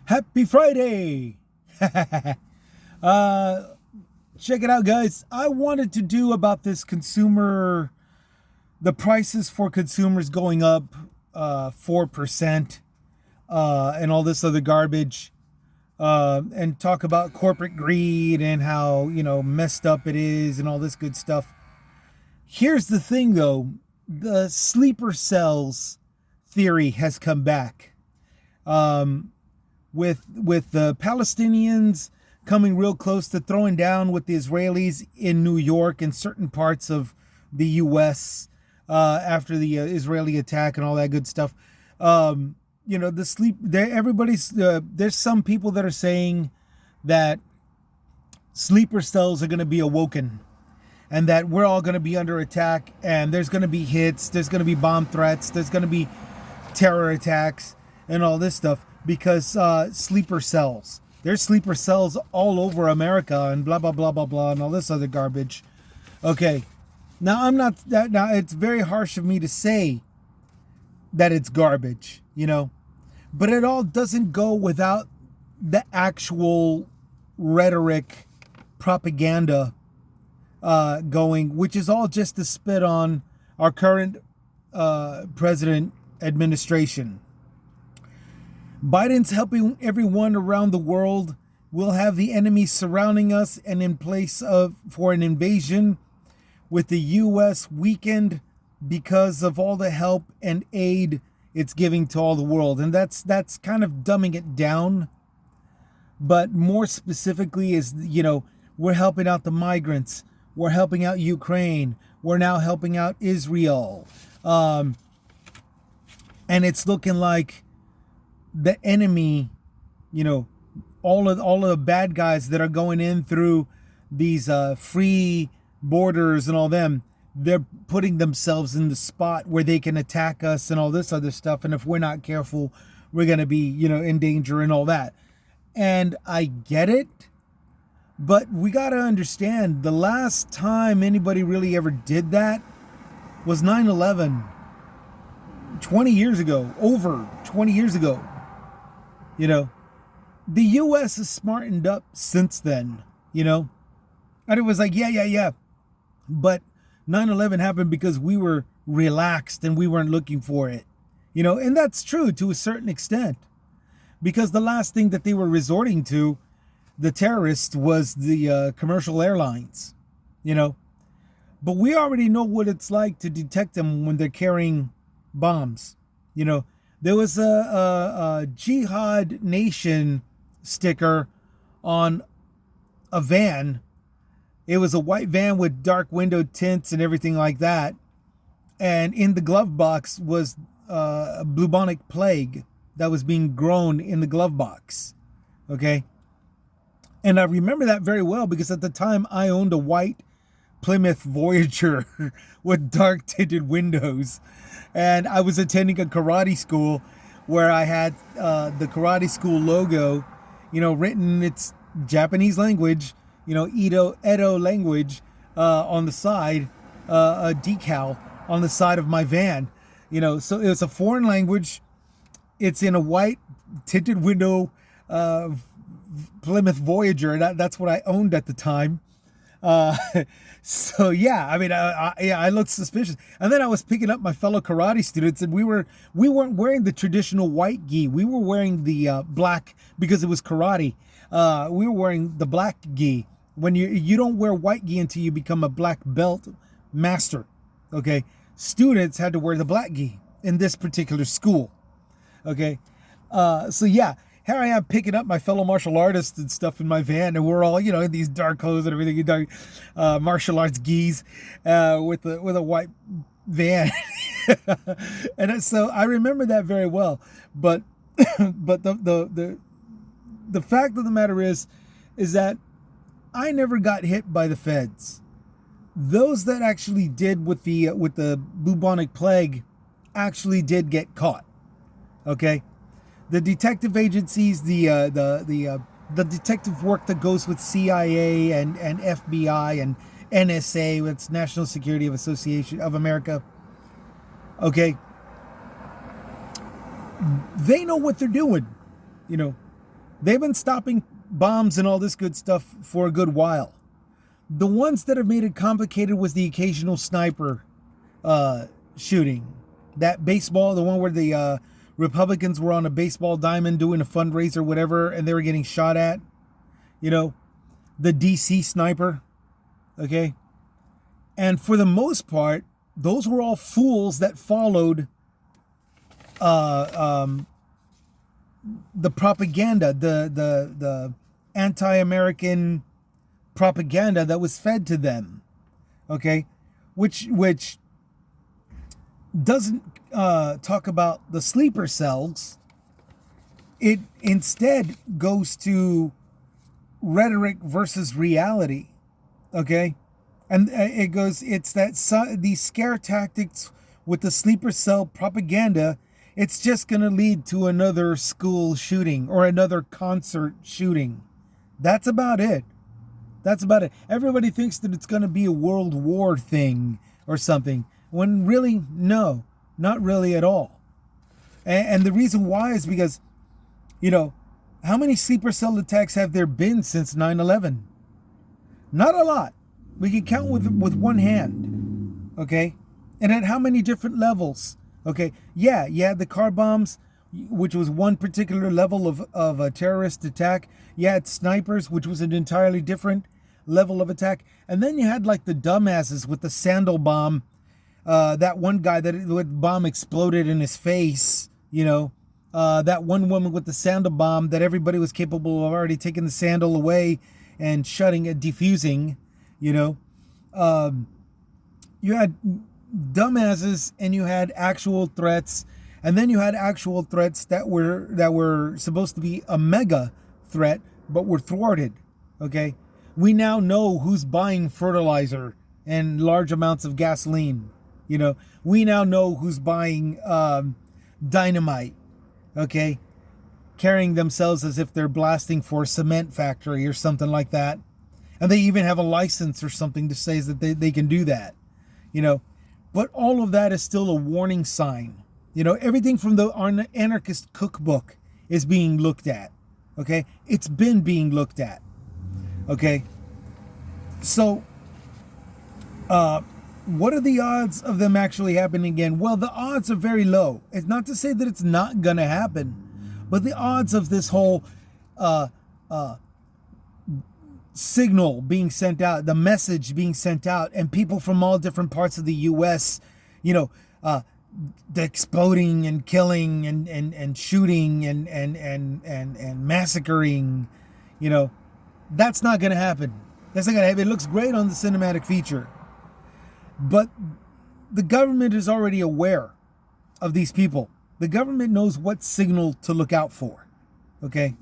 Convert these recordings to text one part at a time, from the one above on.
Happy Friday! uh, Check it out, guys. I wanted to do about this the prices for consumers going up 4%, and all this other garbage, and talk about corporate greed and how, messed up it is and all this good stuff. Here's the thing, though. The sleeper cells theory has come back. With the Palestinians coming real close to throwing down with the Israelis in New York and certain parts of the U.S. After the Israeli attack and all that good stuff. The sleep there. There's some people that are saying that sleeper cells are going to be awoken, and that we're all going to be under attack, and there's going to be hits, there's going to be bomb threats, there's going to be terror attacks, and all this stuff. Because sleeper cells. There's sleeper cells all over America and blah, blah, blah, blah, blah, and all this other garbage. Okay. Now, now it's very harsh of me to say that it's garbage, but it all doesn't go without the actual rhetoric, propaganda going, which is all just to spit on our current president administration. Biden's helping everyone around the world. We'll have the enemy surrounding us and in place for an invasion, with the U.S. weakened because of all the help and aid it's giving to all the world. And that's kind of dumbing it down. But more specifically is, we're helping out the migrants. We're helping out Ukraine. We're now helping out Israel. And it's looking like the enemy, all of the bad guys that are going in through these free borders and all them, they're putting themselves in the spot where they can attack us and all this other stuff. And if we're not careful, we're going to be, in danger and all that. And I get it, but we got to understand, the last time anybody really ever did that was 9/11, 20 years ago, over 20 years ago. The U.S. has smartened up since then, and it was like, yeah. But 9/11 happened because we were relaxed and we weren't looking for it, and that's true to a certain extent, because the last thing that they were resorting to, the terrorists, was the commercial airlines, but we already know what it's like to detect them when they're carrying bombs. There was a Jihad Nation sticker on a van. It was a white van with dark window tints and everything like that. And in the glove box was a bubonic plague that was being grown in the glove box. Okay. And I remember that very well because at the time I owned a white Plymouth Voyager with dark tinted windows. And I was attending a karate school where I had the karate school logo, written in its Japanese language, Edo language, on the side, a decal on the side of my van. So it was a foreign language. It's in a white tinted window Plymouth Voyager. That's what I owned at the time. So yeah, I mean, I looked suspicious. And then I was picking up my fellow karate students, and we weren't wearing the traditional white gi. We were wearing the black, because it was karate. We were wearing the black gi. When you don't wear white gi until you become a black belt master. Okay, students had to wear the black gi in this particular school. Okay, so yeah. Here I am picking up my fellow martial artists and stuff in my van, and we're all, in these dark clothes and everything, dark martial arts gis, with a white van. And so I remember that very well. But the fact of the matter is that I never got hit by the feds. Those that actually did with the bubonic plague actually did get caught. Okay. The detective agencies, the detective work that goes with CIA and FBI and NSA, it's National Security Association of America. Okay, they know what they're doing. They've been stopping bombs and all this good stuff for a good while. The ones that have made it complicated was the occasional sniper shooting. That baseball, the one where the Republicans were on a baseball diamond doing a fundraiser or whatever, and they were getting shot at. You know, the DC sniper. Okay. And for the most part, those were all fools that followed the propaganda, the anti-American propaganda that was fed to them, okay, which doesn't talk about the sleeper cells. It instead goes to rhetoric versus reality, okay, and it's that these scare tactics with the sleeper cell propaganda. It's just going to lead to another school shooting or another concert shooting. That's about it. That's about it. Everybody thinks that it's going to be a world war thing or something, when really, no, not really at all. And the reason why is because, you know, how many sleeper cell attacks have there been since 9/11? Not a lot. We can count with one hand, okay? And at how many different levels? Okay, yeah, you had the car bombs, which was one particular level of a terrorist attack. You had snipers, which was an entirely different level of attack. And then you had like the dumbasses with the sandal bomb. That one guy that the bomb exploded in his face, you know. That one woman with the sandal bomb that everybody was capable of already taking the sandal away and shutting it, defusing, you know. You had dumbasses and you had actual threats, and then you had actual threats that were supposed to be a mega threat but were thwarted. Okay, we now know who's buying fertilizer and large amounts of gasoline. You know, we now know who's buying dynamite, okay, carrying themselves as if they're blasting for a cement factory or something like that, and they even have a license or something to say that they can do that, you know. But all of that is still a warning sign. You know, everything from the anarchist cookbook is being looked at. Okay? It's been being looked at. Okay? So, what are the odds of them actually happening again? Well, the odds are very low. It's not to say that it's not going to happen. But the odds of this whole signal being sent out, the message being sent out, and people from all different parts of the U.S., you know, exploding and killing and shooting and massacring, you know, that's not going to happen. That's not going to happen. It looks great on the cinematic feature, but the government is already aware of these people. The government knows what signal to look out for. Okay.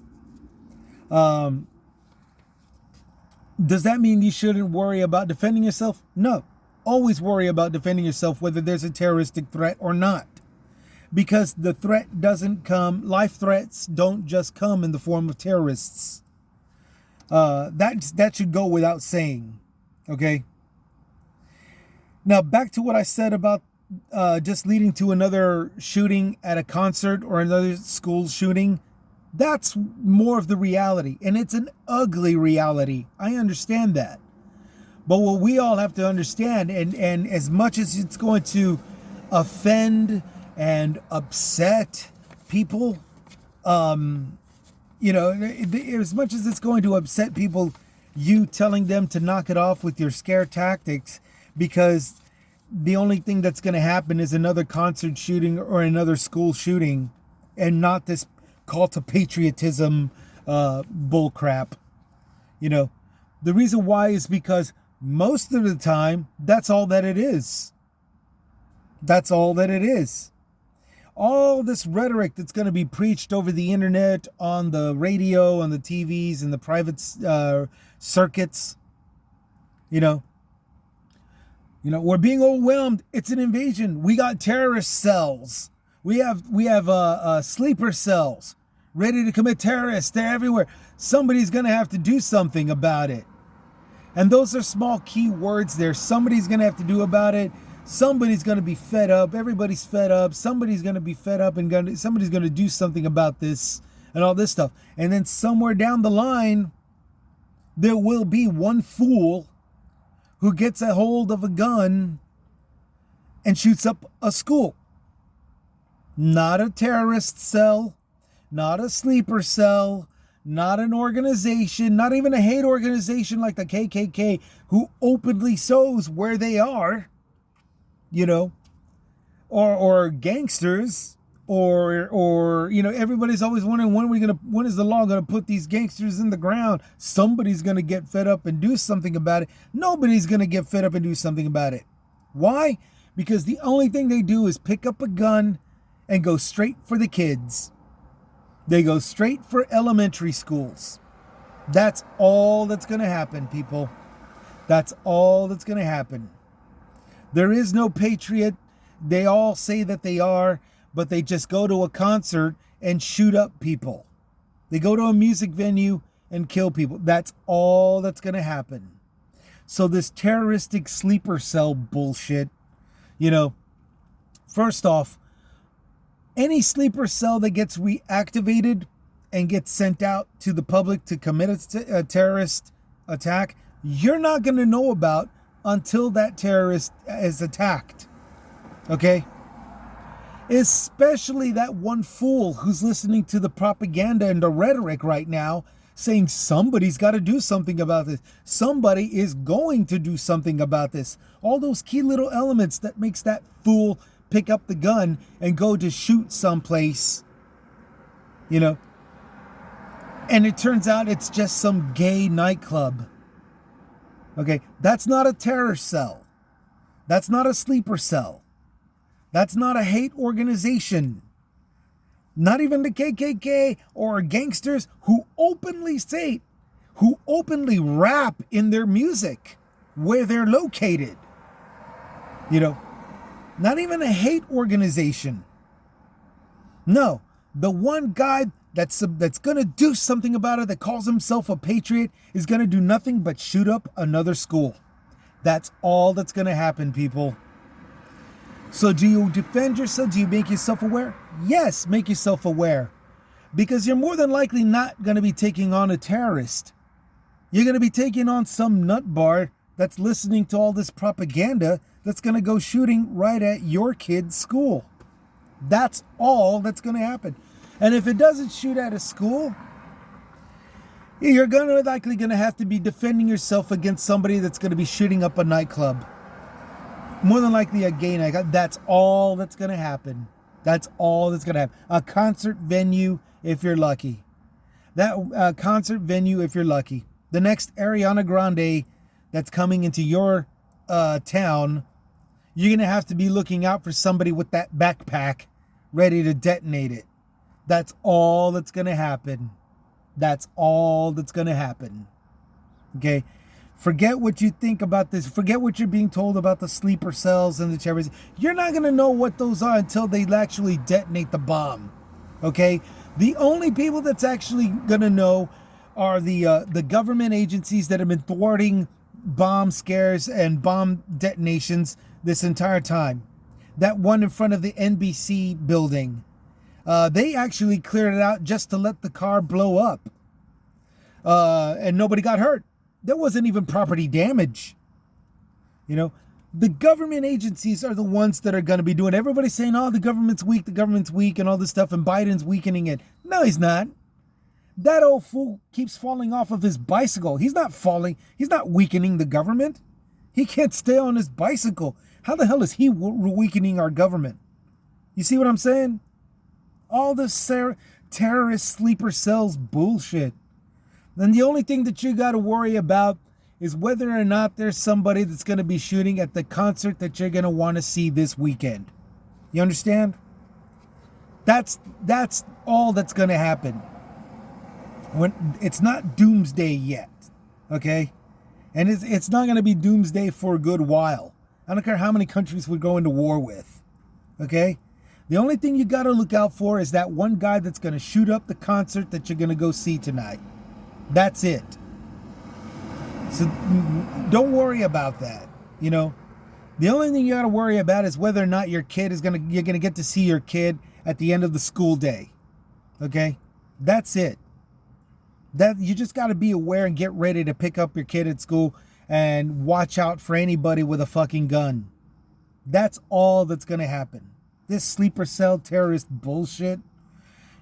Does that mean you shouldn't worry about defending yourself? No. Always worry about defending yourself, whether there's a terroristic threat or not. Because the threat doesn't come, life threats don't just come in the form of terrorists. That should go without saying. Okay? Now, back to what I said about just leading to another shooting at a concert or another school shooting. That's more of the reality, and it's an ugly reality. I understand that. But what we all have to understand, and as much as it's going to offend and upset people, you know, as much as it's going to upset people, you telling them to knock it off with your scare tactics, because the only thing that's going to happen is another concert shooting or another school shooting, and not this call to patriotism bull crap. You know, the reason why is because most of the time that's all that it is. That's all that it is. All this rhetoric that's going to be preached over the internet, on the radio, on the TVs, and the private circuits, you know, we're being overwhelmed. It's an invasion. We got terrorist cells. We have sleeper cells ready to commit terrorists. They're everywhere. Somebody's going to have to do something about it. And those are small key words there. Somebody's going to have to do about it. Somebody's going to be fed up. Everybody's fed up. Somebody's going to be fed up, and somebody's going to do something about this and all this stuff. And then somewhere down the line, there will be one fool who gets a hold of a gun and shoots up a school. Not a terrorist cell, not a sleeper cell, not an organization, not even a hate organization like the KKK, who openly shows where they are, you know, or gangsters, or you know, everybody's always wondering when is the law gonna put these gangsters in the ground? Somebody's gonna get fed up and do something about it. Nobody's gonna get fed up and do something about it. Why? Because the only thing they do is pick up a gun and go straight for the kids. They go straight for elementary schools. That's all that's going to happen, people. That's all that's going to happen. There is no patriot. They all say that they are, but they just go to a concert and shoot up people. They go to a music venue and kill people. That's all that's going to happen. So this terroristic sleeper cell bullshit, you know, first off, any sleeper cell that gets reactivated and gets sent out to the public to commit a terrorist attack, you're not going to know about until that terrorist is attacked. Okay? Especially that one fool who's listening to the propaganda and the rhetoric right now saying somebody's got to do something about this. Somebody is going to do something about this. All those key little elements that makes that fool pick up the gun and go to shoot someplace, you know, and it turns out it's just some gay nightclub. Okay, that's not a terror cell. That's not a sleeper cell. That's not a hate organization. Not even the KKK or gangsters who openly say, who openly rap in their music where they're located. You know, not even a hate organization. No, the one guy that's going to do something about it, that calls himself a patriot, is going to do nothing but shoot up another school. That's all that's going to happen, people. So do you defend yourself? Do you make yourself aware? Yes, make yourself aware. Because you're more than likely not going to be taking on a terrorist. You're going to be taking on some nutbar that's listening to all this propaganda that's going to go shooting right at your kid's school. That's all that's going to happen. And if it doesn't shoot at a school, you're likely going to have to be defending yourself against somebody that's going to be shooting up a nightclub. More than likely a gay nightclub. That's all that's going to happen. That's all that's going to happen. A concert venue, if you're lucky. That concert venue, if you're lucky. The next Ariana Grande that's coming into your town, you're going to have to be looking out for somebody with that backpack ready to detonate it. That's all that's going to happen. That's all that's going to happen. Okay? Forget what you think about this. Forget what you're being told about the sleeper cells and the terrorists. You're not going to know what those are until they actually detonate the bomb. Okay? The only people that's actually going to know are the government agencies that have been thwarting bomb scares and bomb detonations this entire time. That one in front of the NBC building. They actually cleared it out just to let the car blow up. And nobody got hurt. There wasn't even property damage. You know, the government agencies are the ones that are going to be doing. Everybody's saying, oh, the government's weak, and all this stuff, and Biden's weakening it. No, he's not. That old fool keeps falling off of his bicycle. He's not falling. He's not weakening the government. He can't stay on his bicycle. How the hell is he weakening our government? You see what I'm saying? All this terrorist sleeper cells bullshit. Then the only thing that you got to worry about is whether or not there's somebody that's going to be shooting at the concert that you're going to want to see this weekend. You understand? That's all that's going to happen. When it's not doomsday yet, okay? And it's not going to be doomsday for a good while. I don't care how many countries we go into war with, okay? The only thing you got to look out for is that one guy that's going to shoot up the concert that you're going to go see tonight. That's it. So don't worry about that, you know? The only thing you got to worry about is whether or not your kid you're going to get to see your kid at the end of the school day, okay? That's it. That you just got to be aware and get ready to pick up your kid at school and watch out for anybody with a fucking gun. That's all that's going to happen. This sleeper cell terrorist bullshit,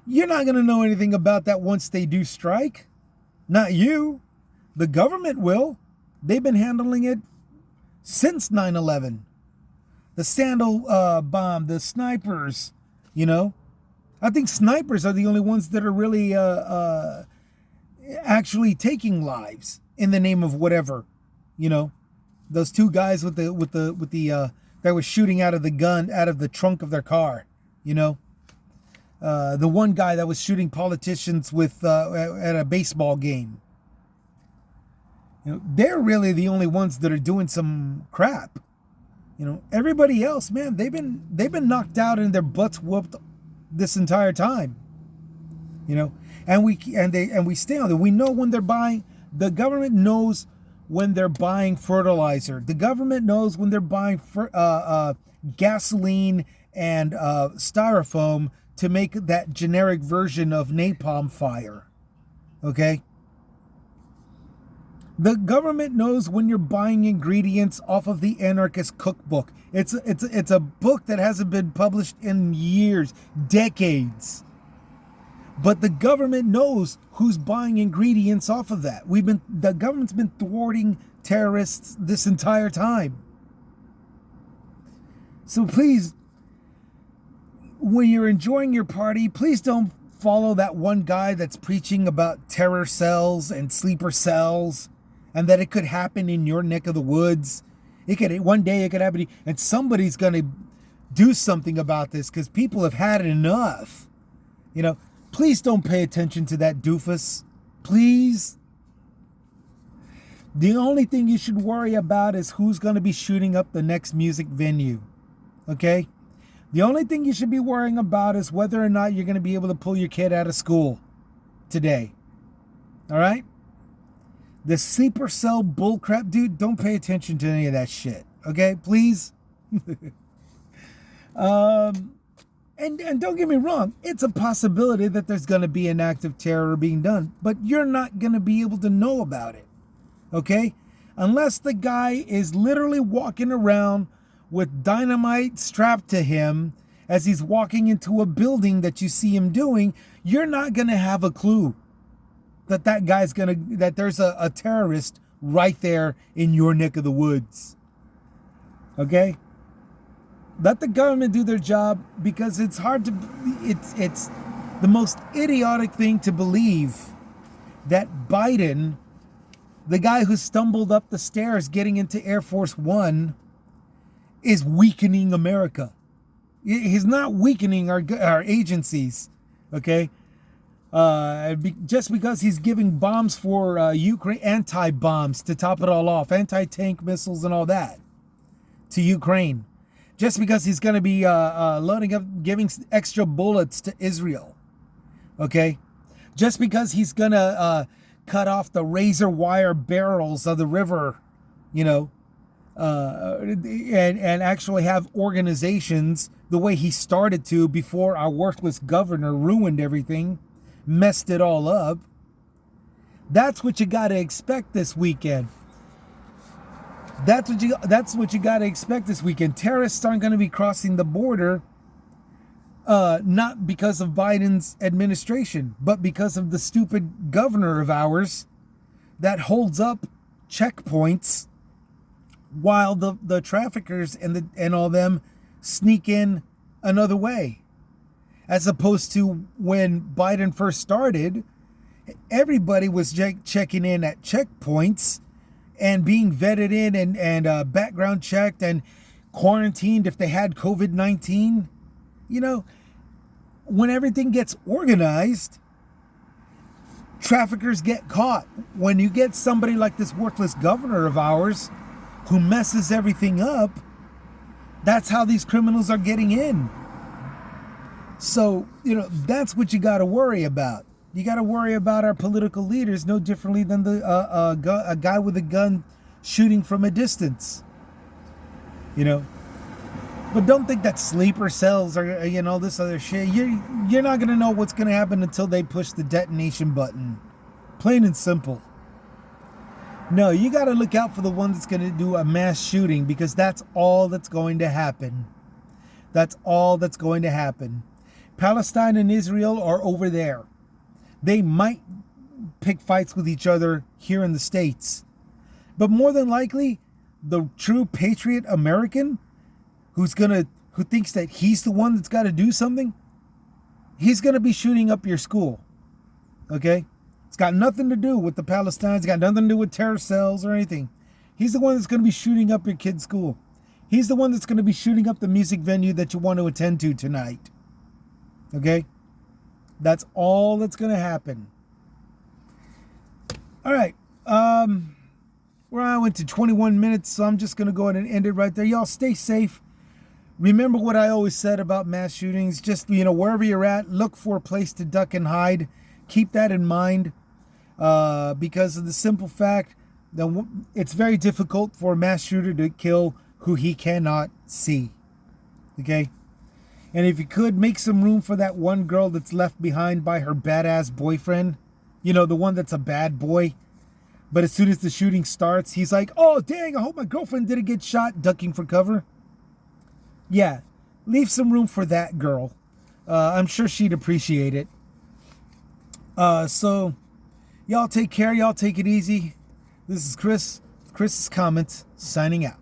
you're not going to know anything about that once they do strike. Not you. The government will. They've been handling it since 9/11. The Sandal bomb, the snipers, you know. I think snipers are the only ones that are really actually taking lives in the name of whatever, you know. Those two guys with the that was shooting out of the gun out of the trunk of their car, you know. The one guy that was shooting politicians with at a baseball game. You know, they're really the only ones that are doing some crap. You know, everybody else, man, they've been knocked out and their butts whooped this entire time. You know, and we stay on it. We know when they're buying. The government knows when they're buying fertilizer. The government knows when they're buying gasoline and styrofoam to make that generic version of napalm fire. Okay? The government knows when you're buying ingredients off of the Anarchist Cookbook. It's a book that hasn't been published in years, decades. But the government knows who's buying ingredients off of that. The government's been thwarting terrorists this entire time. So please, when you're enjoying your party, please don't follow that one guy that's preaching about terror cells and sleeper cells and that it could happen in your neck of the woods. One day it could happen, and somebody's going to do something about this because people have had enough. You know, please don't pay attention to that doofus. Please. The only thing you should worry about is who's going to be shooting up the next music venue. Okay? The only thing you should be worrying about is whether or not you're going to be able to pull your kid out of school today. All right? The sleeper cell bullcrap, dude, don't pay attention to any of that shit. Okay? Please? And don't get me wrong, it's a possibility that there's going to be an act of terror being done, but you're not going to be able to know about it. Okay? Unless the guy is literally walking around with dynamite strapped to him as he's walking into a building that you see him doing, you're not going to have a clue that that there's a terrorist right there in your neck of the woods. Okay? Let the government do their job, because it's the most idiotic thing to believe that Biden, the guy who stumbled up the stairs getting into Air Force One, is weakening America. He's not weakening our agencies, okay? Just because he's giving bombs for Ukraine, anti-bombs to top it all off, anti-tank missiles and all that to Ukraine. Just because he's going to be loading up, giving extra bullets to Israel, okay? Just because he's going to cut off the razor wire barrels of the river, you know, and actually have organizations the way he started to before our worthless governor ruined everything, messed it all up. That's what you got to expect this weekend. That's what you got to expect this weekend. Terrorists aren't going to be crossing the border, not because of Biden's administration, but because of the stupid governor of ours that holds up checkpoints while the traffickers and all them sneak in another way. As opposed to when Biden first started, everybody was checking in at checkpoints and being vetted in and background checked and quarantined if they had COVID-19. You know, when everything gets organized, traffickers get caught. When you get somebody like this worthless governor of ours who messes everything up, that's how these criminals are getting in. So, you know, that's what you got to worry about. You got to worry about our political leaders no differently than a guy with a gun shooting from a distance. You know, But don't think that sleeper cells are, this other shit. You're not gonna know what's gonna happen until they push the detonation button. Plain and simple. No, you gotta look out for the one that's gonna do a mass shooting, because that's all that's going to happen. That's all that's going to happen. Palestine and Israel are over there. They might pick fights with each other here in the States. But more than likely, the true patriot American who thinks that he's the one that's got to do something, he's going to be shooting up your school. Okay? It's got nothing to do with the Palestinians. It's got nothing to do with terror cells or anything. He's the one that's going to be shooting up your kid's school. He's the one that's going to be shooting up the music venue that you want to attend to tonight. Okay? That's all that's going to happen. All right. Where I went to 21 minutes, so I'm just going to go ahead and end it right there. Y'all stay safe. Remember what I always said about mass shootings. Just, wherever you're at, look for a place to duck and hide. Keep that in mind, because of the simple fact that it's very difficult for a mass shooter to kill who he cannot see. Okay? And if you could, make some room for that one girl that's left behind by her badass boyfriend. The one that's a bad boy. But as soon as the shooting starts, he's like, oh, dang, I hope my girlfriend didn't get shot, ducking for cover. Yeah, leave some room for that girl. I'm sure she'd appreciate it. So, y'all take care. Y'all take it easy. This is Chris. Chris's Comments, signing out.